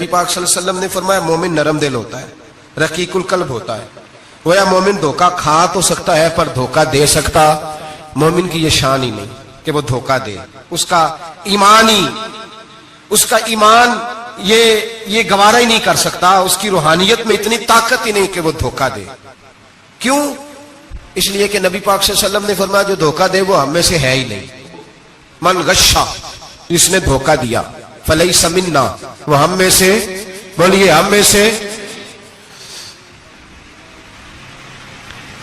نبی پاک صلی اللہ علیہ وسلم نے فرمایا مومن نرم دل ہوتا ہے, رقیق القلب ہوتا ہے. گویا مومن دھوکہ کھا تو سکتا ہے پر دھوکہ دے سکتا مومن کی یہ شان ہی نہیں کہ وہ دھوکہ دے. اس کا ایمان یہ گوارا ہی نہیں کر سکتا, اس کی روحانیت میں اتنی طاقت ہی نہیں کہ وہ دھوکہ دے. کیوں؟ اس لیے کہ نبی پاک صلی اللہ علیہ وسلم نے فرمایا جو دھوکہ دے وہ ہم میں سے ہے ہی نہیں. من غشا, جس نے دھوکہ دیا, فلیس منا, وہ ہم میں سے, بولیے ہم میں سے.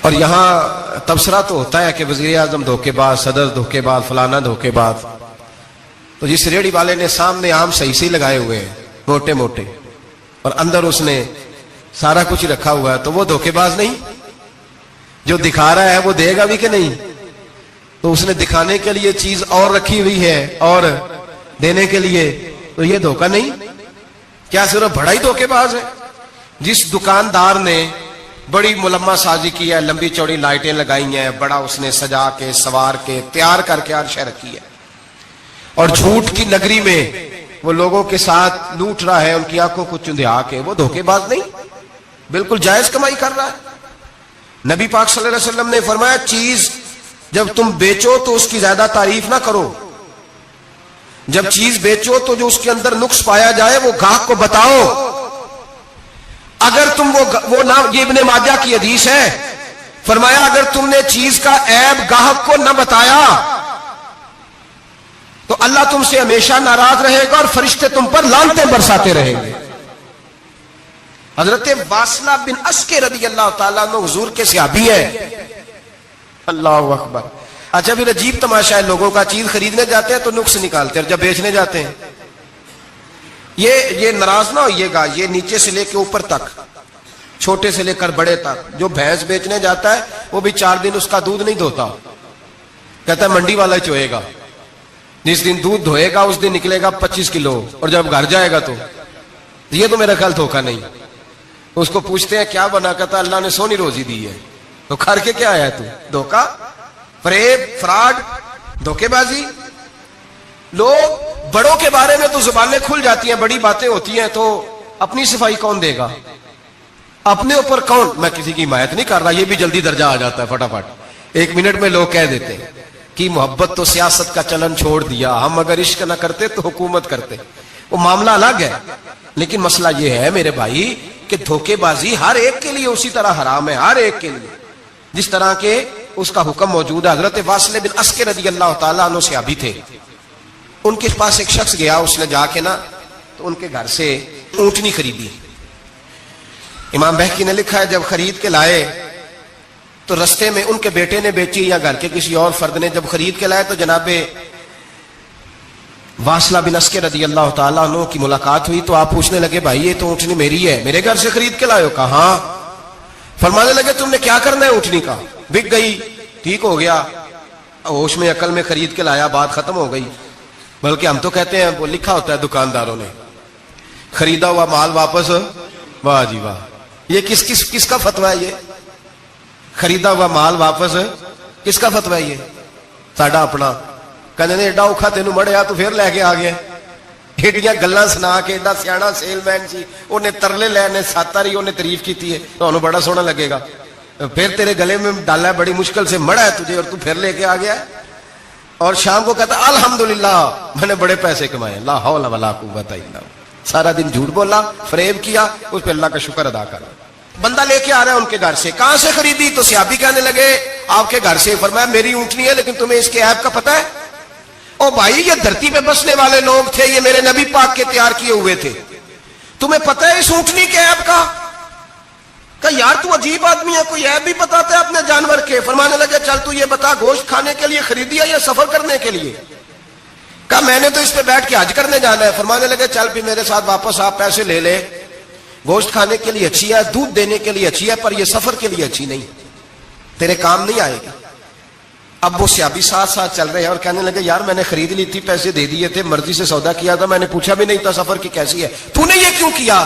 اور یہاں تبصرہ تو ہوتا ہے کہ وزیر اعظم دھوکے باز, صدر دھوکے باز, فلانا دھوکے باز. تو جس ریڑھی والے نے سامنے عام صحیح لگائے ہوئے ہیں موٹے موٹے, اور اندر اس نے سارا کچھ رکھا ہوا ہے, تو وہ دھوکے باز نہیں؟ جو دکھا رہا ہے وہ دے گا بھی کہ نہیں؟ تو اس نے دکھانے کے لیے چیز اور رکھی ہوئی ہے اور دینے کے لیے, تو یہ دھوکہ نہیں؟ کیا صرف بڑا ہی دھوکے باز ہے؟ جس دکاندار نے بڑی ملمہ سازی کی ہے, لمبی چوڑی لائٹیں لگائی ہیں, بڑا اس نے سجا کے سوار کے تیار کر کے ہر شے رکھی ہے, اور جھوٹ کی نگری میں وہ لوگوں کے ساتھ لوٹ رہا ہے, ان کی آنکھوں کو چندھا کے, وہ دھوکے باز نہیں؟ بالکل جائز کمائی کر رہا ہے. نبی پاک صلی اللہ علیہ وسلم نے فرمایا چیز جب تم بیچو تو اس کی زیادہ تعریف نہ کرو. جب چیز بیچو تو جو اس کے اندر نقص پایا جائے وہ گاہک کو بتاؤ. اگر تم وہ نہ, یہ ابن ماجہ کی حدیث ہے, فرمایا اگر تم نے چیز کا عیب گاہک کو نہ بتایا تو اللہ تم سے ہمیشہ ناراض رہے گا اور فرشتے تم پر لعنتیں برساتے رہیں گے. حضرت واصلہ بن اسکے رضی اللہ تعالیٰ عنہ حضور کے صحابی ہے. اللہ اکبر. اچھا پھر عجیب تماشا ہے, لوگوں کا چیز خریدنے جاتے ہیں تو نقص نکالتے ہیں, اور جب بیچنے جاتے ہیں یہ ناراض نہ ہوئیے گا, یہ نیچے سے لے کے اوپر تک, چھوٹے سے لے کر بڑے تک, جو بھینس بیچنے جاتا ہے وہ بھی 4 دن اس کا دودھ نہیں دھوتا, کہتا ہے منڈی والا چوئے گا. جس دن دودھ دھوئے گا اس دن نکلے گا 25 کلو, اور جب گھر جائے گا تو یہ تو میرا خیال دھوکہ نہیں. اس کو پوچھتے ہیں کیا بنا, کہتا اللہ نے سونی روزی دی ہے. تو کر کے کیا آیا تو؟ دھوکہ, فریب, فراڈ, دھوکے بازی. لوگ بڑوں کے بارے میں تو زبانیں کھل جاتی ہیں, بڑی باتیں ہوتی ہیں, تو اپنی صفائی کون دے گا؟ اپنے اوپر کون؟ میں کسی کی حمایت نہیں کر رہا, یہ بھی جلدی درجہ آ جاتا ہے فٹافٹ 1 منٹ میں. لوگ کہہ دیتے ہیں کہ محبت تو سیاست کا چلن چھوڑ دیا, ہم اگر عشق نہ کرتے تو حکومت کرتے. وہ معاملہ الگ ہے, لیکن مسئلہ یہ ہے میرے بھائی کہ دھوکے بازی ہر ایک کے لیے اسی طرح حرام ہے, ہر ایک کے لیے جس طرح کے اس کا حکم موجود ہے. حضرت واصلہ بن اسکے رضی اللہ تعالیٰ عنہ صحابی تھے. ان کے پاس ایک شخص گیا, اس نے جا کے نا تو ان کے گھر سے اونٹنی خریدی. امام بہقی نے لکھا ہے جب خرید کے لائے تو رستے میں ان کے بیٹے نے بیچی یا گھر کے کسی اور فرد نے جب خرید کے لائے تو جناب واصلہ بن اسکے رضی اللہ تعالیٰ عنہ کی ملاقات ہوئی. تو آپ پوچھنے لگے بھائی یہ تو اونٹنی میری ہے, میرے گھر سے خرید کے لائے ہو؟ کہا ہاں. فرمانے لگے تم نے کیا کرنا ہے اونٹنی کا؟ بک گئی, ٹھیک ہو گیا, ہوش میں عقل میں خرید کے لایا, بات ختم ہو گئی. بلکہ ہم تو کہتے ہیں, وہ لکھا ہوتا ہے دکانداروں نے, خریدا ہوا مال واپس. واہ جی واہ, یہ کس کا فتویٰ ہے؟ یہ خریدا ہوا مال واپس کس کا فتویٰ ہے؟ یہ ساڈا اپنا. کہنے نے ایڈا اوکھا تینوں مڑیا تو پھر لے کے آ گیا, ایڈیاں گلاں سنا کے, ایڈا سیاح سیل مین سی, انہیں ترلے لینے ساتھ رہی, انہیں تعریف کی ہے, تو بڑا سونا لگے گا. پھر تیرے گلے میں ڈالا ہے, بڑی مشکل سے مڑا ہے تجھے, اور تو پھر لے کے آ گیا. اور شام کو کہتا الحمدللہ میں نے بڑے پیسے کمائے, لا حول ولا قوت الا باللہ. سارا دن جھوٹ بولا, فریب کیا, اس پہ اللہ کا شکر ادا کرا. بندہ لے کے آ رہا ہے ان کے گھر سے, کہاں سے خریدی؟ تو صحابی کہنے لگے آپ کے گھر سے. فرمایا میری اونٹنی ہے, لیکن تمہیں اس کے عیب کا پتہ ہے؟ او بھائی یہ دھرتی پہ بسنے والے لوگ تھے, یہ میرے نبی پاک کے تیار کیے ہوئے تھے, تمہیں پتہ ہے اس اونٹنی کے عیب کا؟ کہ یار تو عجیب آدمی ہے, کوئی عیب بھی بتاتا ہے اپنے جانور کے. فرمانے لگے چل تو یہ بتا گوشت کھانے کے لیے خریدی ہے یا سفر کرنے کے لیے؟ کہا میں نے تو اس پہ بیٹھ کے حج کرنے جانا ہے. فرمانے لگے چل بھی میرے ساتھ واپس آپ پیسے لے لے, گوشت کھانے کے لیے اچھی ہے, دودھ دینے کے لیے اچھی ہے, پر یہ سفر کے لیے اچھی نہیں, تیرے کام نہیں آئے گی. اب وہ صحابی ساتھ ساتھ چل رہے ہیں اور کہنے لگے یار میں نے خرید لی تھی, پیسے دے دیے تھے, مرضی سے سودا کیا تھا, میں نے پوچھا بھی نہیں تھا سفر کی کیسی ہے, تو نے یہ کیوں کیا؟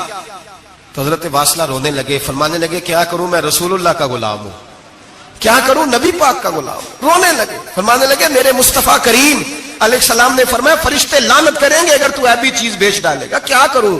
تو حضرت واصلہ رونے لگے. فرمانے لگے کیا کروں, میں رسول اللہ کا غلام ہوں, کیا کروں, نبی پاک کا غلام. رونے لگے. فرمانے لگے میرے مصطفیٰ کریم علیہ السلام نے فرمایا فرشتے لعنت کریں گے اگر تو ایبی چیز بیچ ڈالے گا. کیا کروں,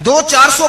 200, 400,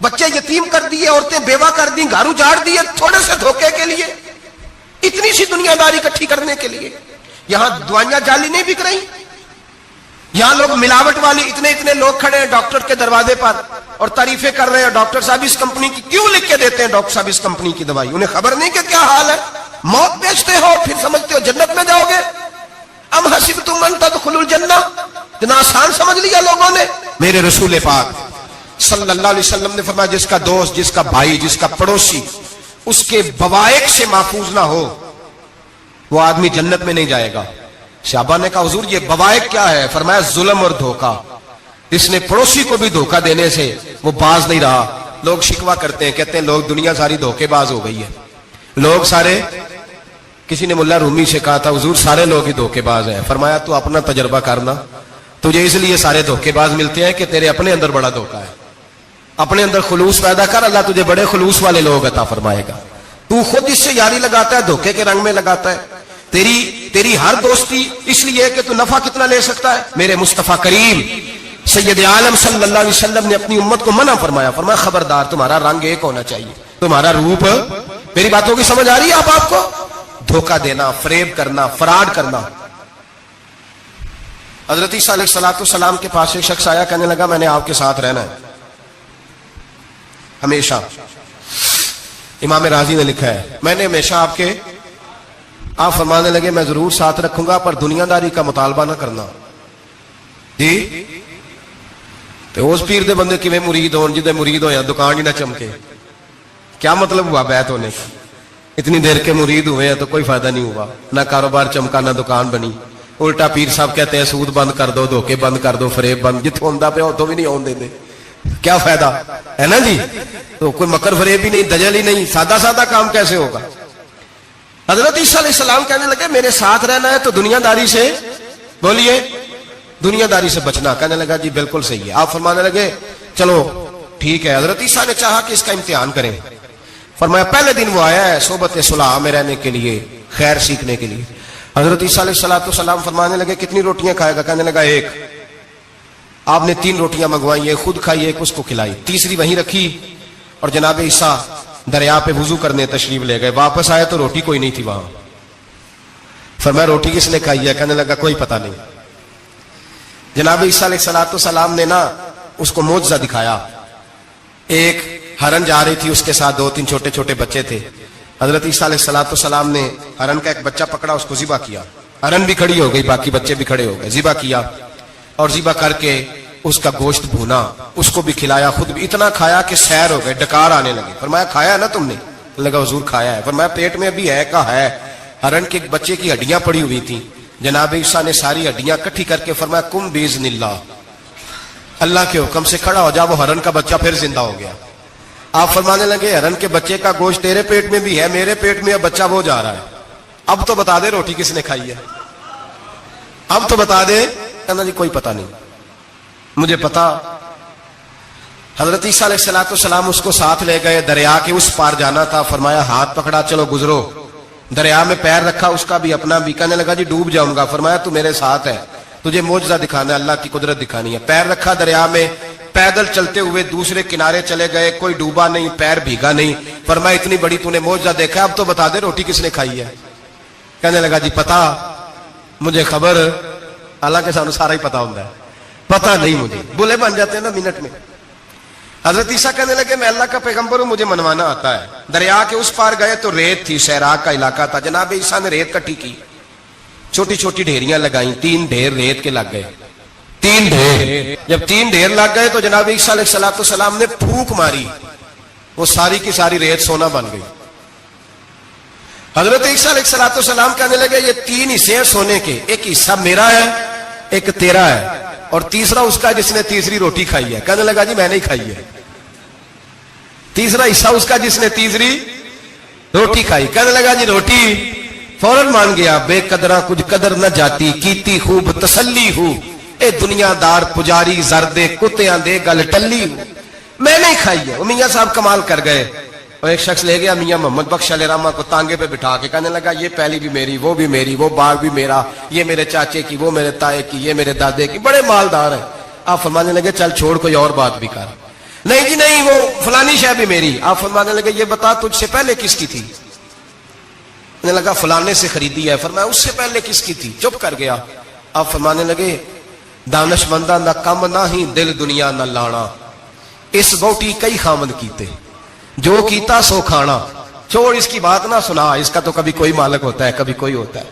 بچے یتیم کر دیے, عورتیں بیوہ کر دی, گھر اجاڑ دیے تھوڑے سے دھوکے کے لیے, اتنی سی دنیا داری اکٹھی کرنے کے لیے. یہاں دوائیاں جعلی نہیں بک رہی, یہاں لوگ ملاوٹ والی اتنے لوگ کھڑے ہیں ڈاکٹر کے دروازے پر اور تعریفیں کر رہے ہیں, ڈاکٹر صاحب اس کمپنی کی کیوں لکھ کے دیتے ہیں, ڈاکٹر صاحب اس کمپنی کی دوائی, انہیں خبر نہیں کہ کیا حال ہے. موت بیچتے ہو پھر سمجھتے ہو جنت میں جاؤ گے. ام حسبتم ان تدخلوا الجنہ, اتنا آسان سمجھ لیا لوگوں نے. میرے رسول پاک صلی اللہ علیہ وسلم نے فرمایا جس کا دوست, جس کا بھائی, جس کا پڑوسی اس کے بوائق سے محفوظ نہ ہو وہ آدمی جنت میں نہیں جائے گا. صحابہ نے کہا حضور یہ بوائق کیا ہے؟ فرمایا ظلم اور دھوکہ. اس نے پڑوسی کو بھی دھوکہ دینے سے وہ باز نہیں رہا. لوگ شکوہ کرتے ہیں, کہتے ہیں لوگ دنیا ساری دھوکے باز ہو گئی ہے, لوگ سارے. کسی نے ملا رومی سے کہا تھا حضور سارے لوگ ہی دھوکے باز ہیں. فرمایا تو اپنا تجربہ کرنا, تجھے اس لیے سارے دھوکے باز ملتے ہیں کہ تیرے اپنے اندر بڑا دھوکہ ہے. اپنے اندر خلوص پیدا کر, اللہ تجھے بڑے خلوص والے لوگ عطا فرمائے گا. تو خود اس سے یاری لگاتا ہے, دھوکے کے رنگ میں لگاتا ہے. تیری ہر دوستی اس لیے کہ تو نفع کتنا لے سکتا ہے. میرے مصطفیٰ کریم سید عالم صلی اللہ علیہ وسلم نے اپنی امت کو منع فرمایا, فرمایا خبردار تمہارا رنگ ایک ہونا چاہیے, تمہارا روپ. میری باتوں کی سمجھ آ رہی ہے آپ کو؟ دھوکہ دینا, فریب کرنا, فراڈ کرنا. حضرت عیسیٰ علیہ السلام کے پاس ایک شخص آیا, کہنے لگا میں نے آپ کے ساتھ رہنا ہے ہمیشہ. امام راضی نے لکھا ہے میں نے ہمیشہ آپ فرمانے لگے میں ضرور ساتھ رکھوں گا پر دنیا داری کا مطالبہ نہ کرنا. جی تو اس پیر دے بندے کیویں مرید ہون جدے مرید ہویا دکان ہی نہ چمکے, کیا مطلب ہوا بیعت ہونے کا؟ اتنی دیر کے مرید ہوئے ہیں تو کوئی فائدہ نہیں ہوا, نہ کاروبار چمکا نہ دکان بنی. الٹا پیر صاحب کہتے ہیں سود بند کر دو, دھوکے بند کر دو, فریب بند, جتوں ہوندا پیا اتوں بھی نہیں آن دے, کیا فائدہ ہے نا جی. تو کوئی مکر فریب ہی نہیں, دجل ہی نہیں, سادہ کام کیسے ہوگا. حضرت عیسیٰ علیہ السلام کہنے لگے میرے ساتھ رہنا ہے تو دنیا داری سے, بولیے دنیا داری سے بچنا. کہنے لگا جی بالکل صحیح ہے. آپ فرمانے لگے چلو ٹھیک ہے. حضرت عیسیٰ نے چاہا کہ اس کا امتحان کریں. فرمایا پہلے دن وہ آیا ہے صحبت صلح میں رہنے کے لیے, خیر سیکھنے کے لیے. حضرت عیسیٰ علیہ السلام فرمانے لگے کتنی روٹیاں کھائے گا؟ کہنے لگا ایک. آپ نے 3 روٹیاں منگوائی, ایک خود کھائی, ایک اس کو کھلائی, تیسری وہیں رکھی اور جناب عیسیٰ دریا پہ وضو کرنے تشریف لے گئے. واپس آئے تو روٹی کوئی نہیں تھی وہاں. فرمایا روٹی کس نے کھائی ہے؟ کہنے لگا کوئی پتہ نہیں. جناب عیسیٰ علیہ السلام نے نا اس کو معجزہ دکھایا. ایک ہرن جا رہی تھی, اس کے ساتھ 2-3 چھوٹے چھوٹے بچے تھے. حضرت عیسیٰ علیہ السلام نے ہرن کا ایک بچہ پکڑا, اس کو ذبح کیا. ہرن بھی کھڑی ہو گئی, باقی بچے بھی کھڑے ہو گئے. ذبح کیا اور ذبح کر کے اس کا گوشت بھونا, اس کو بھی کھلایا, خود بھی اتنا کھایا کہ سیر ہو گئے, ڈکار آنے لگے. فرمایا کھایا ہے نا تم نے؟ لگا حضور کھایا ہے. فرمایا پیٹ میں ابھی ہے کہا ہے. ہرن کے بچے کی ہڈیاں پڑی ہوئی تھیں. جناب عیسیٰ نے ساری ہڈیاں اکٹھی کر کے فرمایا کم باذن اللہ, اللہ کے حکم سے کھڑا ہو جا. وہ ہرن کا بچہ پھر زندہ ہو گیا. آپ فرمانے لگے ہرن کے بچے کا گوشت تیرے پیٹ میں بھی ہے, میرے پیٹ میں اب بچہ وہ جا رہا ہے. اب تو بتا دے روٹی کس نے کھائی ہے, اب تو بتا دے. کہنا جی کوئی پتہ نہیں, مجھے پتا. حضرت عیسیٰ علیہ السلام اس کو ساتھ لے گئے, دریا کے اس پار جانا تھا. فرمایا ہاتھ پکڑا چلو گزرو. دریا میں پیر رکھا, اس کا بھی اپنا بھی. کہنے لگا جی ڈوب جاؤں گا. فرمایا تو میرے ساتھ ہے, تجھے معجزہ دکھانا ہے, اللہ کی قدرت دکھانی ہے. پیر رکھا دریا میں, پیدل چلتے ہوئے دوسرے کنارے چلے گئے. کوئی ڈوبا نہیں, پیر بھیگا نہیں. فرمایا اتنی بڑی تو نے معجزہ دیکھا, اب تو بتا دے روٹی کس نے کھائی ہے. کہنے لگا جی پتا مجھے خبر, حالانکہ سانو سارا ہی پتا ہوتا ہے, پتا نہیں مجھے. بولے بن جاتے ہیں نا منٹ میں. حضرت عیسیٰ کہنے لگے میں اللہ کا پیغمبر ہوں, مجھے منوانا آتا ہے. دریا کے اس پار گئے تو ریت تھی, سیراک کا علاقہ تھا. جناب عیسیٰ نے ریت کٹھی کی, چھوٹی چھوٹی ڈھیریاں لگائیں. 3 ڈھیر ریت کے لگ گئے, 3 ڈھیر. جب 3 ڈھیر لگ گئے تو جناب عیسیٰ علیہ السلام نے پھونک ماری, وہ ساری کی ساری ریت سونا بن گئی. حضرت عیسیٰ علیہ السلام کہنے لگے یہ 3 حصے ہیں سونے کے, ایک حصہ میرا ہے, ایک تیرا ہے, اور تیسرا اس کا جس نے تیسری روٹی کھائی ہے. کہنے لگا جی میں نہیں کھائی ہے. تیسرا حصہ اس کا جس نے تیسری روٹی کھائی. کہنے لگا جی روٹی. فوراً مان گیا, بے قدرہ کچھ قدر نہ جاتی, کیتی خوب تسلی ہو, اے دنیا دار پجاری زردے کتیاں دے گل ٹلی ہو, میں نہیں کھائی ہے. وہ میاں صاحب کمال کر گئے, اور ایک شخص لے گیا میاں محمد بخش علیہ رحمہ کو تانگے پہ بٹھا کے. کہنے لگا یہ پہلی بھی میری, وہ بھی میری, وہ باغ بھی میرا, یہ میرے چاچے کی, وہ میرے تائے کی, یہ میرے دادے کی, بڑے مالدار ہیں. آپ فرمانے لگے چل چھوڑ کوئی اور بات بھی کر. نہیں جی نہیں، وہ فلانی شے بھی میری. آپ فرمانے لگے یہ بتا تجھ سے پہلے کس کی تھی؟ نے لگا فلانے سے خریدی ہے. فرمایا اس سے پہلے کس کی تھی؟ چپ کر گیا. آپ فرمانے لگے دانش مندہ نہ کم نہ ہی دل دنیا نہ لانا، اس بوٹی کئی خامد کیتے، جو کیتا سو کھانا. چھوڑ اس کی بات نہ سنا، اس کا تو کبھی کوئی مالک ہوتا ہے کبھی کوئی ہوتا ہے.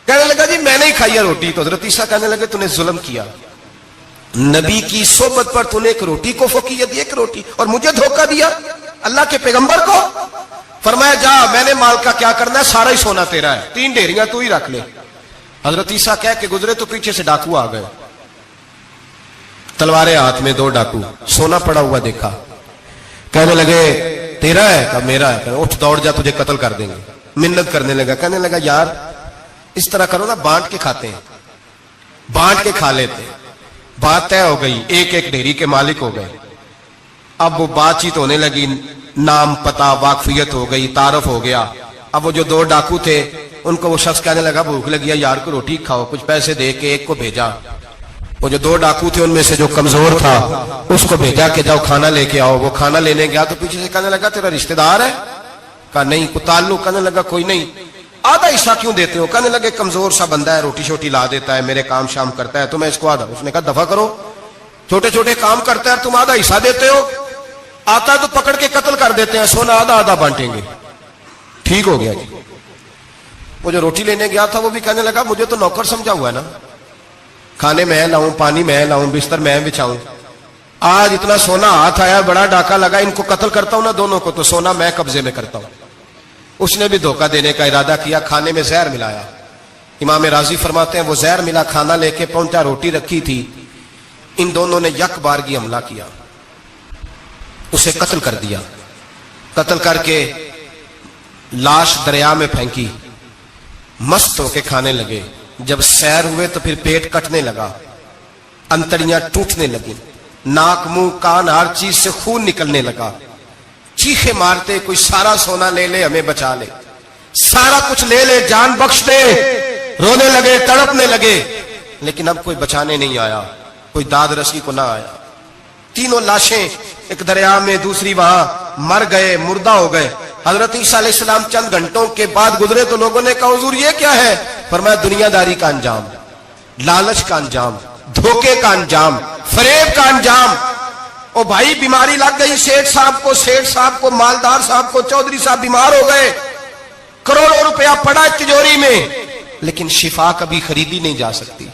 کہنے لگا جی میں نے ہی کھائی ہے روٹی. تو حضرت عیسیٰ کہنے لگے تو نے ظلم کیا، نبی کی صحبت پر تو نے ایک روٹی کو فوقیت دی، ایک روٹی، اور مجھے دھوکہ دیا اللہ کے پیغمبر کو. فرمایا جا میں نے مال کا کیا کرنا ہے، سارا ہی سونا تیرا ہے، 3 ڈھیریاں تو ہی رکھ لے. حضرت عیسیٰ کہہ کے گزرے تو پیچھے سے ڈاکو آ گئے، تلواریں ہاتھ میں، 2 ڈاکو، سونا پڑا ہوا دیکھا. کہنے لگے تیرا ہے؟ کہا میرا ہے. کہا اٹھ دوڑ جا تجھے قتل کر دیں گے. منت کرنے لگا. کہنے لگا یار اس طرح کرو نا، بانٹ کے کھاتے ہیں، بانٹ کے کھا لیتے ہیں. بات طے ہو گئی، ایک ایک ڈھیری کے مالک ہو گئے. اب وہ بات چیت ہونے لگی، نام پتہ واقفیت ہو گئی، تعارف ہو گیا. اب وہ جو 2 ڈاکو تھے ان کو وہ شخص کہنے لگا بھوک لگی ہے یار کو روٹی کھاؤ، کچھ پیسے دے کے ایک کو بھیجا. وہ جو 2 ڈاکو تھے ان میں سے جو کمزور تھا اس کو بھیجا کہ جاؤ کھانا لے کے آؤ. وہ کھانا لینے گیا تو پیچھے سے کہنے لگا تیرا رشتہ دار ہے؟ کہا نہیں. کوئی تعلق؟ کہنے لگا کوئی نہیں. آدھا حصہ کیوں دیتے ہو؟ کہنے لگے کمزور سا بندہ ہے، روٹی شوٹی لا دیتا ہے، میرے کام شام کرتا ہے، تو میں اس کو آدھا. اس نے کہا دفع کرو، چھوٹے چھوٹے کام کرتا ہے تم آدھا حصہ دیتے ہو، آتا تو پکڑ کے قتل کر دیتے ہیں، سونا آدھا آدھا بانٹیں گے. ٹھیک ہو گیا جی. وہ جو روٹی لینے گیا تھا وہ بھی کہنے لگا مجھے تو نوکر سمجھا ہوا ہے نا، کھانے میں لاؤں، پانی میں لاؤں، بستر میں بچھاؤں. آج اتنا سونا ہاتھ آیا، بڑا ڈاکہ لگا، ان کو قتل کرتا ہوں نا دونوں کو، تو سونا میں قبضے میں کرتا ہوں. اس نے بھی دھوکہ دینے کا ارادہ کیا، کھانے میں زہر ملایا. امام راضی فرماتے ہیں وہ زہر ملا کھانا لے کے پہنچا، روٹی رکھی تھی، ان دونوں نے یک بارگی حملہ کیا، اسے قتل کر دیا. قتل کر کے لاش دریا میں پھینکی، مست ہو کے کھانے لگے. جب سیر ہوئے تو پھر پیٹ کٹنے لگا، انتڑیاں ٹوٹنے لگی، ناک منہ کان ہر چیز سے خون نکلنے لگا. چیخے مارتے کوئی سارا سونا لے لے ہمیں بچا لے، سارا کچھ لے لے جان بخش دے. رونے لگے، تڑپنے لگے، لیکن اب کوئی بچانے نہیں آیا، کوئی داد رسی کو نہ آیا. تینوں لاشیں ایک دریا میں، دوسری وہاں، مر گئے، مردہ ہو گئے. حضرت عیسیٰ علیہ السلام چند گھنٹوں کے بعد گزرے تو لوگوں نے کہا حضور یہ کیا ہے؟ فرمایا دنیا داری کا انجام، لالچ کا انجام، دھوکے کا انجام، فریب کا انجام. او بھائی بیماری لگ گئی سیٹھ صاحب کو، مالدار صاحب کو، چودھری صاحب بیمار ہو گئے، کروڑوں روپیہ پڑا تجوری میں، لیکن شفا کبھی خریدی نہیں جا سکتی،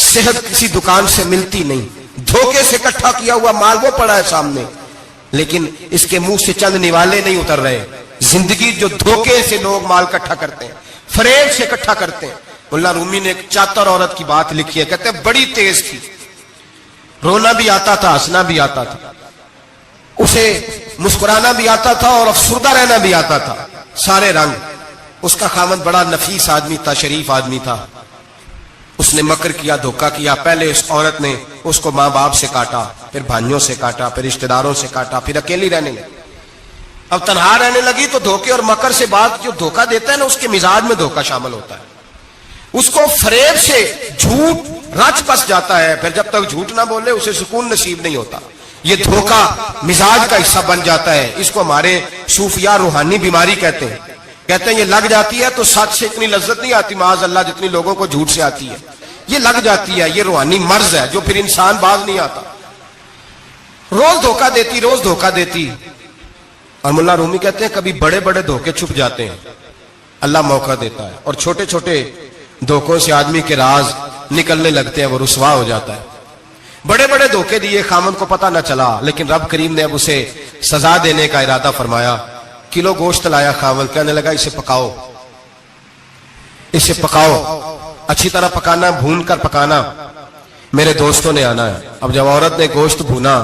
صحت کسی دکان سے ملتی نہیں. دھوکے سے اکٹھا کیا ہوا مال وہ پڑا ہے سامنے، لیکن اس کے منہ سے چند نوالے نہیں اتر رہے. زندگی جو دھوکے سے لوگ مال اکٹھا کرتے ہیں، فریب سے اکٹھا کرتے ہیں. مولا رومی نے ایک چاتر عورت کی بات لکھی ہے، کہتے ہیں بڑی تیز تھی، رونا بھی آتا تھا، ہنسنا بھی آتا تھا، اسے مسکرانا بھی آتا تھا اور افسردہ رہنا بھی آتا تھا، سارے رنگ. اس کا خاوند بڑا نفیس آدمی تھا، شریف آدمی تھا. اس نے مکر کیا، دھوکہ کیا. پہلے اس عورت نے اس کو ماں باپ سے کاٹا، پھر بھائیوں سے کاٹا، پھر رشتہ داروں سے کاٹا، پھر اکیلی رہنے لگی. اب تنہا رہنے لگی تو دھوکے اور مکر سے بات، جو دھوکہ دیتا ہے نا اس کے مزاج میں دھوکہ شامل ہوتا ہے. اس کو فریب سے جھوٹ رچ بس جاتا ہے، پھر جب تک جھوٹ نہ بولے اسے سکون نصیب نہیں ہوتا. یہ دھوکہ مزاج کا حصہ بن جاتا ہے. اس کو ہمارے صوفیاء روحانی بیماری کہتے ہیں. کہتے ہیں یہ لگ جاتی ہے تو سچ سے اتنی لذت نہیں آتی معاذ اللہ جتنی لوگوں کو جھوٹ سے آتی ہے. یہ لگ جاتی ہے، یہ روحانی مرض ہے جو پھر انسان باز نہیں آتا. روز دھوکہ دیتی، روز دھوکہ دیتی. اور مولا رومی کہتے ہیں کبھی بڑے بڑے دھوکے چھپ جاتے ہیں، اللہ موقع دیتا ہے، اور چھوٹے چھوٹے دھوکوں سے آدمی کے راز نکلنے لگتے ہیں، وہ رسوا ہو جاتا ہے. بڑے بڑے دھوکے دیے، خامن کو پتہ نہ چلا، لیکن رب کریم نے اب اسے سزا دینے کا ارادہ فرمایا. کلو گوشت لایا خامن، کہنے لگا اسے پکاؤ، اسے پکاؤ، اچھی طرح پکانا، بھون کر پکانا، میرے دوستوں نے آنا ہے. اب جب عورت نے گوشت بھونا،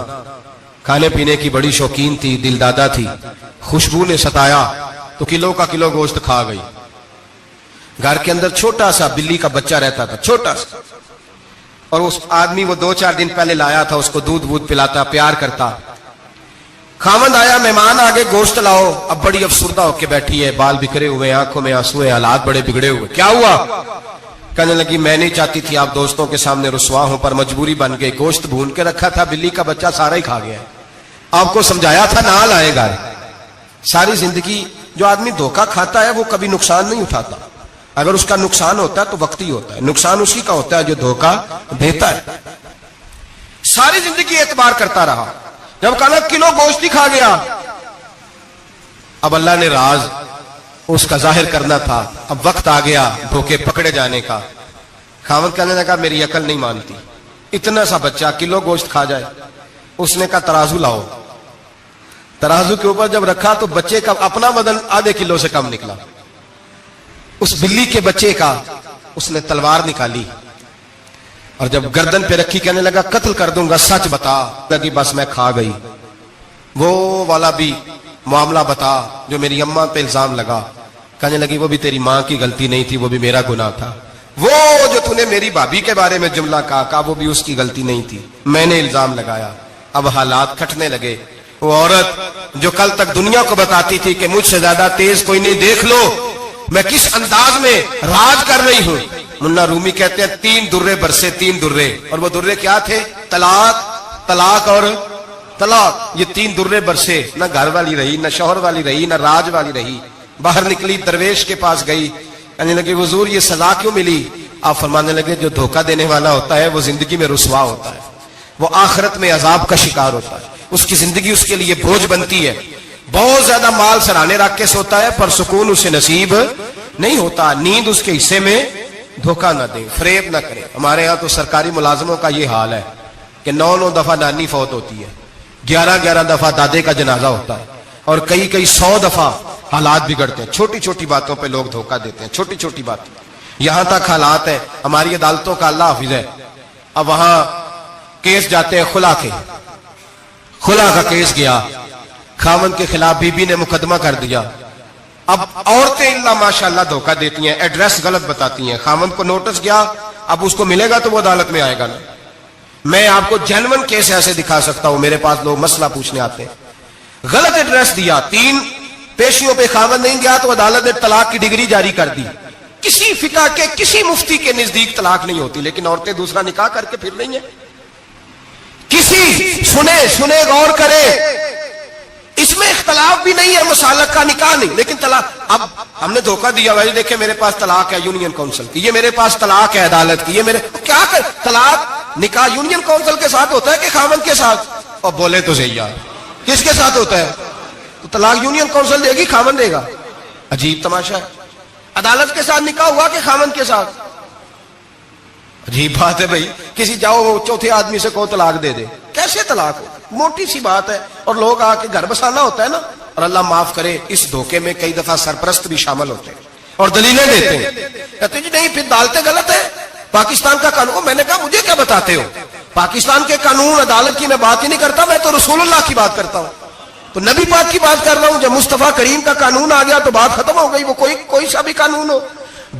کھانے پینے کی بڑی شوقین تھی، دل دادا تھی، خوشبو نے ستایا تو کلو کا کلو گوشت کھا گئی. گھر کے اندر چھوٹا سا بلی کا بچہ رہتا تھا، چھوٹا سا، اور اس آدمی وہ 2-4 دن پہلے لایا تھا، اس کو دودھ وودھ پلاتا، پیار کرتا. خامند آیا، مہمان آگے، گوشت لاؤ. اب بڑی افسردہ ہو کے بیٹھی ہے، بال بکھرے ہوئے، آنکھوں میں آنسو ہیں، حالات بڑے بگڑے ہوئے. کیا ہوا؟ کہنے لگی میں نہیں چاہتی تھی آپ دوستوں کے سامنے رسوا ہوں، پر مجبوری بن گئی. گوشت بھون کے رکھا تھا، بلی کا بچہ سارا ہی کھا گیا. آپ کو سمجھایا تھا نہ لائے گا. ساری زندگی جو آدمی دھوکہ کھاتا ہے وہ کبھی نقصان نہیں اٹھاتا. اگر اس کا نقصان ہوتا ہے تو وقتی ہوتا ہے. نقصان اسی کا ہوتا ہے جو دھوکہ دیتا ہے. ساری زندگی اعتبار کرتا رہا. جب کہا کلو گوشت ہی کھا گیا, اب اللہ نے راز اس کا ظاہر کرنا تھا. اب وقت آ گیا دھوکے پکڑے جانے کا. خاوند کہنے لگا میری عقل نہیں مانتی, اتنا سا بچہ کلو گوشت کھا جائے. اس نے کہا ترازو لاؤ. ترازو کے اوپر جب رکھا تو بچے کا اپنا وزن آدھے کلو سے کم نکلا. اس بلی کے بچے کا اس نے تلوار نکالی اور جب گردن پہ رکھی کہنے لگا قتل کر دوں گا, سچ بتا. لگی بس میں کھا گئی. وہ والا بھی معاملہ بتا جو میری اماں پہ الزام لگا. کہنے لگی وہ بھی تیری ماں کی غلطی نہیں تھی, وہ بھی میرا گناہ تھا. وہ جو تو نے میری بھابھی کے بارے میں جملہ کہا وہ بھی اس کی غلطی نہیں تھی, میں نے الزام لگایا. اب حالات کھٹنے لگے. وہ عورت جو کل تک دنیا کو بتاتی تھی کہ مجھ سے زیادہ تیز کوئی نہیں, دیکھ لو میں کس انداز میں راج کر رہی ہوں. منا رومی کہتے ہیں 3 درے برسے, 3 درے, اور وہ درے کیا تھے؟ طلاق, طلاق اور طلاق. یہ 3 درے برسے. نہ گھر والی رہی, نہ شوہر والی رہی, نہ راج والی رہی. باہر نکلی, درویش کے پاس گئی, کہنے لگے حضور یہ سزا کیوں ملی؟ آپ فرمانے لگے جو دھوکہ دینے والا ہوتا ہے وہ زندگی میں رسوا ہوتا ہے, وہ آخرت میں عذاب کا شکار ہوتا ہے. اس کی زندگی اس کے لیے بوجھ بنتی ہے. بہت زیادہ مال سرانے رکھ کے سوتا ہے پر سکون اسے نصیب نہیں ہوتا. نیند اس کے حصے میں دھوکہ نہ دے, فریب نہ کرے. ہمارے ہاں تو سرکاری ملازموں کا یہ حال ہے کہ 9 دفعہ نانی فوت ہوتی ہے, 11 دفعہ دادے کا جنازہ ہوتا ہے, اور کئی 100 دفعہ حالات بگڑتے ہیں. چھوٹی چھوٹی باتوں پہ لوگ دھوکہ دیتے ہیں, چھوٹی چھوٹی بات. یہاں تک حالات ہے ہماری عدالتوں کا اللہ حافظ ہے. اب وہاں کیس جاتے ہیں خلا کے, خلا کا کیس گیا, خاوند کے خلاف بیوی نے مقدمہ کر دیا. اب عورتیں اللہ ماشاءاللہ دھوکہ دیتی ہیں, ایڈریس غلط بتاتی ہیں. خاوند کو نوٹس گیا, اب اس کو ملے گا تو وہ عدالت میں آئے گا نا. میں آپ کو جینون کیس ایسے دکھا سکتا ہوں, میرے پاس لوگ مسئلہ پوچھنے آتے ہیں. غلط ایڈریس دیا, 3 پیشیوں پہ خاوند نہیں گیا تو عدالت نے طلاق کی ڈگری جاری کر دی. کسی فقہ کے کسی مفتی کے نزدیک طلاق نہیں ہوتی, لیکن عورتیں دوسرا نکاح کر کے پھر رہی ہیں. کسی سنے غور کرے, اس میں اختلاف بھی نہیں ہے, مسالک کا نکاح نہیں, لیکن طلاق. اب ہم نے دھوکہ دیا, بھائی دیکھیں میرے پاس طلاق ہے یونین کونسل کی, یہ میرے پاس طلاق ہے عدالت کی, یہ میرے کیا کر. طلاق نکاح یونین کونسل کے ساتھ ہوتا ہے کہ خاوند کے ساتھ؟ اور بولے تو صحیح یار, کس کے ساتھ ہوتا ہے؟ تو طلاق یونین کونسل دے گی, خاوند دے گا. عجیب تماشا ہے. عدالت کے ساتھ نکاح ہوا کہ خاوند کے ساتھ؟ عجیب بات ہے بھائی. کسی جاؤ چوتھے آدمی سے کو طلاق دے دے, کیسے طلاق ہو؟ موٹی سی بات ہے. اور لوگ آ کے گھر بسانا ہوتا ہے نا. اور اللہ معاف کرے اس دھوکے میں کئی دفعہ سرپرست بھی شامل ہوتے ہیں اور دلیلیں دیتے ہیں, کہتے ہیں جی نہیں پھر دالتے غلط ہے, پاکستان کا قانون. میں نے کہا مجھے کیا بتاتے ہو, پاکستان کے قانون عدالت کی میں بات ہی نہیں کرتا, میں تو رسول اللہ کی بات کرتا ہوں, تو نبی پاک کی بات کر رہا ہوں. جب مصطفیٰ کریم کا قانون آ گیا تو بات ختم ہو گئی, وہ کوئی سا بھی قانون ہو.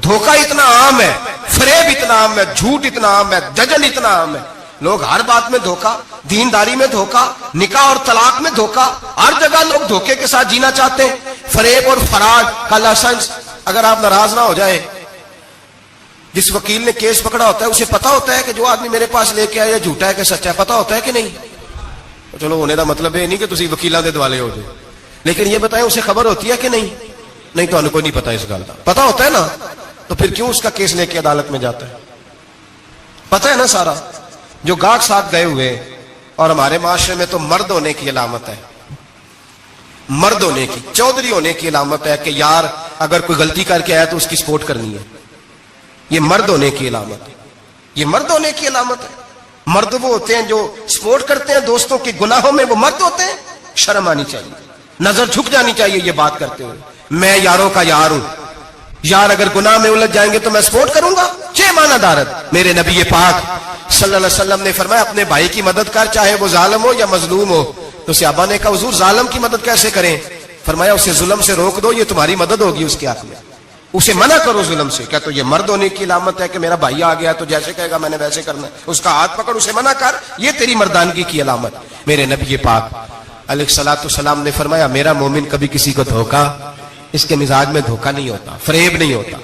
دھوکہ اتنا عام ہے, فریب اتنا عام ہے, جھوٹ اتنا عام ہے, دجل اتنا عام ہے. لوگ ہر بات میں دھوکہ, دینداری میں دھوکہ, نکاح اور طلاق میں دھوکہ, ہر جگہ لوگ دھوکے کے ساتھ جینا چاہتے ہیں. فریب اور فراڈ کا لائسنس. اگر آپ ناراض نہ ہو جائے, جس وکیل نے کیس پکڑا ہوتا ہے اسے پتا ہوتا ہے کہ جو آدمی میرے پاس لے کے آیا جھوٹا ہے کہ سچا ہے, پتا ہوتا ہے کہ نہیں؟ چلو ہونے کا مطلب یہ نہیں کہ تسی وکیلاں دے دوالے ہو جائے, لیکن یہ بتائیں اسے خبر ہوتی ہے کہ نہیں؟ نہیں تو کوئی نہیں پتا اس گل کا. پتا ہوتا ہے نا, تو پھر کیوں اس کا کیس لے کے عدالت میں جاتا ہے؟ پتا ہے نا سارا. جو گاہک ساتھ گئے ہوئے, اور ہمارے معاشرے میں تو مرد ہونے کی علامت ہے, مرد ہونے کی, چودھری ہونے کی علامت ہے کہ یار اگر کوئی غلطی کر کے آیا تو اس کی سپورٹ کرنی ہے. یہ مرد ہونے کی علامت ہے, یہ مرد ہونے کی علامت ہے. مرد وہ ہوتے ہیں جو سپورٹ کرتے ہیں دوستوں کے گناہوں میں, وہ مرد ہوتے ہیں. شرم آنی چاہیے, نظر جھک جانی چاہیے یہ بات کرتے ہوئے. میں یاروں کا یار ہوں, یار اگر گناہ میں الجھ جائیں گے تو میں سپورٹ کروں گا. چھ معنی دارت. میرے نبی پاک صلی اللہ علیہ وسلم نے فرمایا اپنے بھائی کی مدد کر, چاہے وہ ظالم ہو یا مظلوم ہو. تو صحابہ نے کہا حضور ظالم کی مدد کیسے کریں؟ فرمایا اسے ظلم سے روک دو, یہ تمہاری مدد ہوگی اس کے حق میں. اسے منع کرو ظلم سے. کیا تو یہ مرد ہونے کی علامت ہے کہ میرا بھائی آ گیا تو جیسے کہے گا میں نے ویسے کرنا ہے, اس کا ہاتھ پکڑ اسے منع کر, یہ تیری مردانگی کی علامت. میرے نبی پاک علیہ الصلوۃ والسلام نے فرمایا میرا مومن کبھی کسی کو دھوکا, اس کے مزاج میں دھوکا نہیں ہوتا, فریب نہیں ہوتا,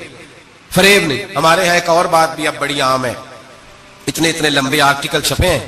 فریب نہیں. ہمارے یہاں ایک اور بات بھی اب بڑی عام ہے, اتنے لمبے آرٹیکل چھپے ہیں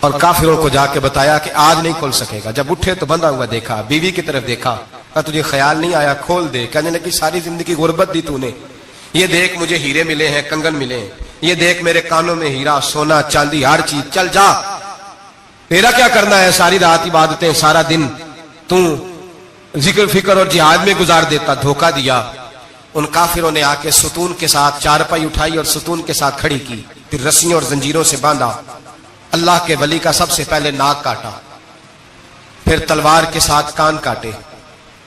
اور کافروں کو جا کے بتایا کہ آج نہیں کھول سکے گا. جب اٹھے تو بندھا ہوا دیکھا, بیوی کی طرف دیکھا, کہا تجھے خیال نہیں آیا کھول دے؟ کہنے لگی ساری زندگی غربت دی تو نے, یہ دیکھ مجھے ہیرے ملے ہیں, کنگن ملے ہیں, یہ دیکھ میرے کانوں میں ہیرا, سونا, چاندی, ہر چیز, چل جا, تیرا کیا کرنا ہے؟ ساری رات عبادتیں, سارا دن تو ذکر فکر اور جہاد میں گزار دیتا. دھوکہ دیا. ان کافروں نے آ کے ستون کے ساتھ چارپائی اٹھائی اور ستون کے ساتھ کھڑی کی, پھر رسیوں اور زنجیروں سے باندھا. اللہ کے ولی کا سب سے پہلے ناک کاٹا, پھر تلوار کے ساتھ کان کاٹے,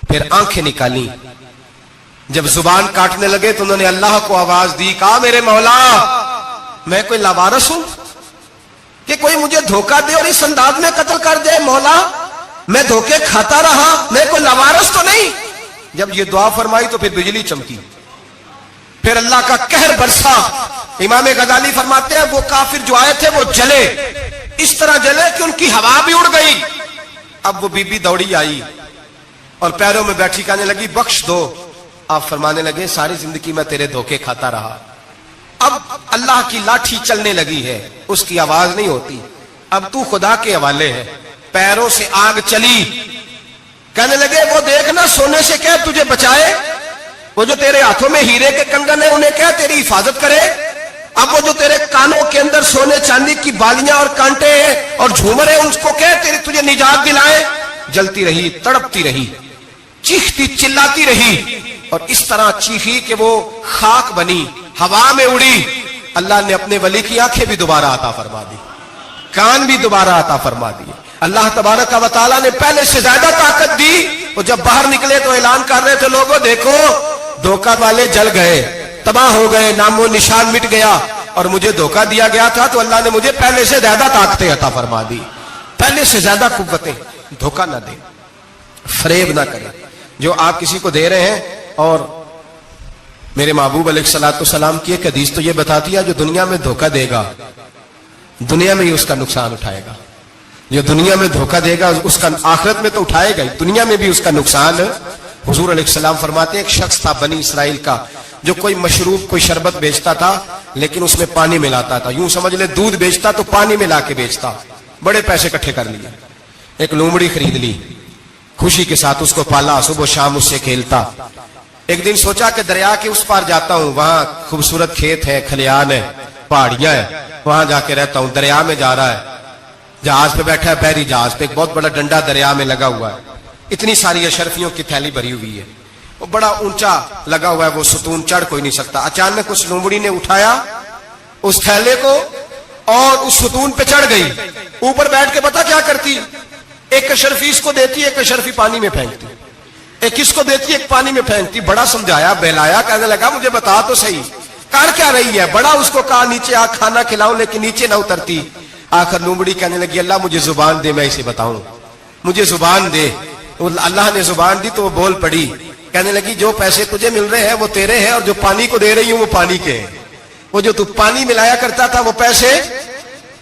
پھر آنکھیں نکالی. جب زبان کاٹنے لگے تو انہوں نے اللہ کو آواز دی, کہا میرے مولا میں کوئی لاوارث ہوں کہ کوئی مجھے دھوکہ دے اور اس انداز میں قتل کر دے؟ مولا میں دھوکے کھاتا رہا, میں کوئی لاوارث تو نہیں. جب یہ دعا فرمائی تو پھر بجلی چمکی, پھر اللہ کا قہر برسا. امام غزالی فرماتے ہیں وہ کافر جو آئے تھے وہ جلے, اس طرح جلے کہ ان کی ہوا بھی اڑ گئی. اب وہ بی بی دوڑی آئی اور پیروں میں بیٹھی کہنے لگی بخش دو. آپ فرمانے لگے ساری زندگی میں تیرے دھوکے کھاتا رہا, اب اللہ کی لاٹھی چلنے لگی ہے, اس کی آواز نہیں ہوتی, اب تو خدا کے حوالے ہے. پیروں سے آگ چلی. کہنے لگے وہ دیکھنا سونے سے کہہ تجھے بچائے, وہ جو تیرے ہاتھوں میں ہیرے کے کنگن ہیں انہیں کہہ تیری حفاظت کرے, اب وہ جو تیرے کانوں کے اندر سونے چاندی کی بالیاں اور کانٹے ہیں اور جھومر ہیں ان کو کہہ تجھے نجات دلائے. جلتی رہی, تڑپتی رہی, چیختی چلاتی رہی, اور اس طرح چیخی کہ وہ خاک بنی, ہوا میں اڑی. اللہ نے اپنے ولی کی آنکھیں بھی دوبارہ عطا فرما دی, کان بھی دوبارہ عطا فرما دیے. اللہ تبارک و تعالیٰ نے پہلے سے زیادہ طاقت دی. وہ جب باہر نکلے تو اعلان کر رہے تھے لوگوں دیکھو دھوکہ والے جل گئے, تباہ ہو گئے, نام و نشان مٹ گیا, اور مجھے دھوکہ دیا گیا تھا تو اللہ نے مجھے پہلے سے زیادہ طاقتیں عطا فرما دی, پہلے سے زیادہ قوتیں. دھوکہ نہ دیں, فریب نہ کریں. جو آپ کسی کو دے رہے ہیں, اور میرے محبوب علیہ السلام کی ایک حدیث تو یہ بتاتی ہے جو دنیا میں دھوکہ دے گا دنیا میں ہی اس کا نقصان اٹھائے گا. جو دنیا میں دھوکہ دے گا اس کا آخرت میں تو اٹھائے گا, دنیا میں بھی اس کا نقصان. حضور علیہ السلام فرماتے ہیں ایک شخص تھا بنی اسرائیل کا جو کوئی مشروب کوئی شربت بیچتا تھا لیکن اس میں پانی ملاتا تھا. یوں سمجھ لے دودھ بیچتا تو پانی ملا کے بیچتا. بڑے پیسے اکٹھے کر لیے, ایک لومڑی خرید لی, خوشی کے ساتھ اس کو پالا, صبح شام اس سے کھیلتا. ایک دن سوچا کہ دریا کے اس پار جاتا ہوں, وہاں خوبصورت کھیت ہے, کھلیان ہے, پہاڑیاں ہیں, وہاں جا کے رہتا ہوں. دریا میں جا رہا ہے, جہاز پہ بیٹھا ہے, بحری جہاز پہ, ایک بہت بڑا ڈنڈا دریا میں لگا ہوا ہے, اتنی ساری اشرفیوں کی تھیلی بھری ہوئی ہے, وہ بڑا اونچا لگا ہوا ہے, وہ ستون چڑھ کوئی نہیں سکتا. اچانک اس لومڑی نے اٹھایا اس تھیلے کو اور اس ستون پہ چڑھ گئی. اوپر بیٹھ کے پتا کیا کرتی, ایک اشرفی اس کو دیتی, ایک اشرفی پانی میں پھینکتی, ایک اس کو دیتی, ایک پانی میں پھینکتی. بڑا سمجھایا بہلایا, کہنے لگا مجھے بتا تو صحیح کر کیا رہی ہے. بڑا اس کو کہا نیچے آ کھانا کھلاؤ, لیکن نیچے نہ اترتی. آخر لومڑی کہنے لگی اللہ مجھے زبان دے, میں اسے بتاؤں, مجھے زبان دے. اللہ نے زبان دی تو وہ بول پڑی. کہنے لگی جو پیسے تجھے مل رہے ہیں وہ تیرے ہیں, اور جو پانی کو دے رہی ہوں وہ پانی کے ہیں. وہ جو تو پانی ملایا کرتا تھا وہ پیسے,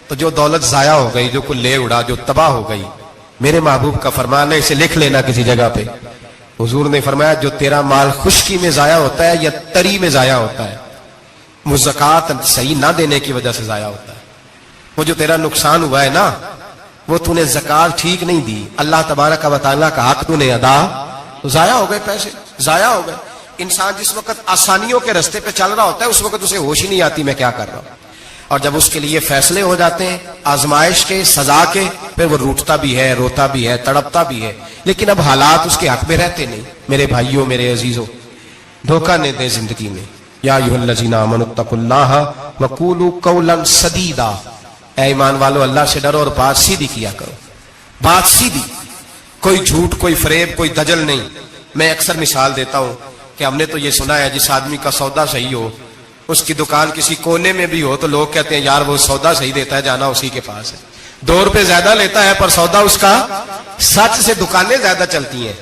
تو جو دولت ضائع ہو گئی, جو کل لے اڑا, جو تباہ ہو گئی. میرے محبوب کا فرمان ہے, اسے لکھ لینا کسی جگہ پہ. حضور نے فرمایا جو تیرا مال خشکی میں ضائع ہوتا ہے یا تری میں ضائع ہوتا ہے وہ زکوٰۃ صحیح نہ دینے کی وجہ سے ضائع ہوتا ہے. وہ جو تیرا نقصان ہوا ہے نا, وہ تو نے زکوٰۃ ٹھیک نہیں دی, اللہ تبارک و تعالیٰ کا حق تو نے ادا, تو ضائع ہو گئے, پیسے ضائع ہو گئے. انسان جس وقت آسانیوں کے رستے پہ چل رہا ہوتا ہے اس وقت اسے ہوش ہی نہیں آتی میں کیا کر رہا ہوں, اور جب اس کے لیے فیصلے ہو جاتے ہیں آزمائش کے, سزا کے, پھر وہ روٹتا بھی ہے, روتا بھی ہے, تڑپتا بھی ہے. لیکن اب حالات اس کے حق میں رہتے نہیں. میرے بھائیوں, میرے عزیزوں, دھوکہ نہ دیں زندگی میں. یا ایھا الذین آمنوا اتقوا اللہ وقولوا قولا سدیدا, اے ایمان والو اللہ سے ڈرو اور بات سیدھی کیا کرو, بات سیدھی, کوئی جھوٹ, کوئی فریب, کوئی دجل نہیں. میں اکثر مثال دیتا ہوں کہ ہم نے تو یہ سنا ہے جس آدمی کا سودا صحیح ہو, اس کی دکان کسی کونے میں بھی ہو تو لوگ کہتے ہیں یار وہ سودا صحیح دیتا ہے, جانا اسی کے پاس ہے. 2 روپے زیادہ لیتا ہے پر سودا اس کا سچ سے. دکانیں زیادہ چلتی ہیں,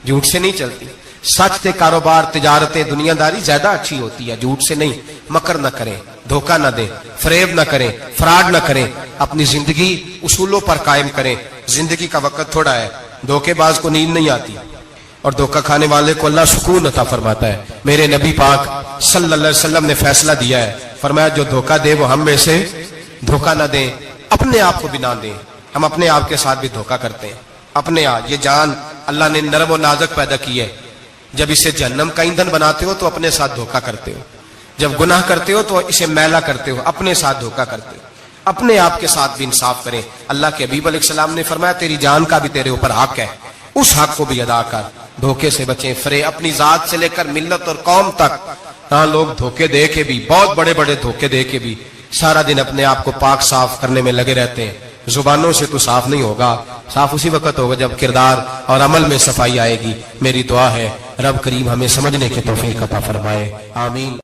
جھوٹ سے نہیں چلتی. سچ سے کاروبار, تجارتیں, دنیا داری زیادہ اچھی ہوتی ہے, جھوٹ سے نہیں. مکر نہ کریں, دھوکہ نہ دیں, فریب نہ کریں, فراڈ نہ کریں. اپنی زندگی اصولوں پر قائم کریں. زندگی کا وقت تھوڑا ہے, دھوکے باز کو نیند نہیں آتی, اور دھوکہ کھانے والے کو اللہ سکون عطا فرماتا ہے. میرے نبی پاک صلی اللہ علیہ وسلم نے فیصلہ دیا ہے, فرمایا جو دھوکہ دے وہ ہم میں سے دھوکہ نہ دیں. اپنے اپنے آپ کو بھی نہ دیں. ہم اپنے آپ کے ساتھ بھی دھوکہ کرتے ہیں. اپنے آپ، یہ جان اللہ نے نرم و نازک پیدا کی ہے. جب اسے جہنم کا ایندھن بناتے ہو تو اپنے ساتھ دھوکہ کرتے ہو. جب گناہ کرتے ہو تو اسے میلا کرتے ہو، اپنے ساتھ دھوکہ کرتے ہو. اپنے آپ کے ساتھ بھی انصاف کریں. اللہ کے حبیب علیہ السلام نے فرمایا تیری جان کا بھی تیرے اوپر حق ہے، اس حق کو بھی ادا کر. دھوکے سے بچیں. فرے اپنی ذات سے لے کر ملت اور قوم تک. ہاں لوگ دھوکے دے کے بھی، بہت بڑے بڑے دھوکے دے کے بھی سارا دن اپنے آپ کو پاک صاف کرنے میں لگے رہتے ہیں. زبانوں سے تو صاف نہیں ہوگا، صاف اسی وقت ہوگا جب کردار اور عمل میں صفائی آئے گی. میری دعا ہے رب کریم ہمیں سمجھنے کی توفیق عطا فرمائے. آمین.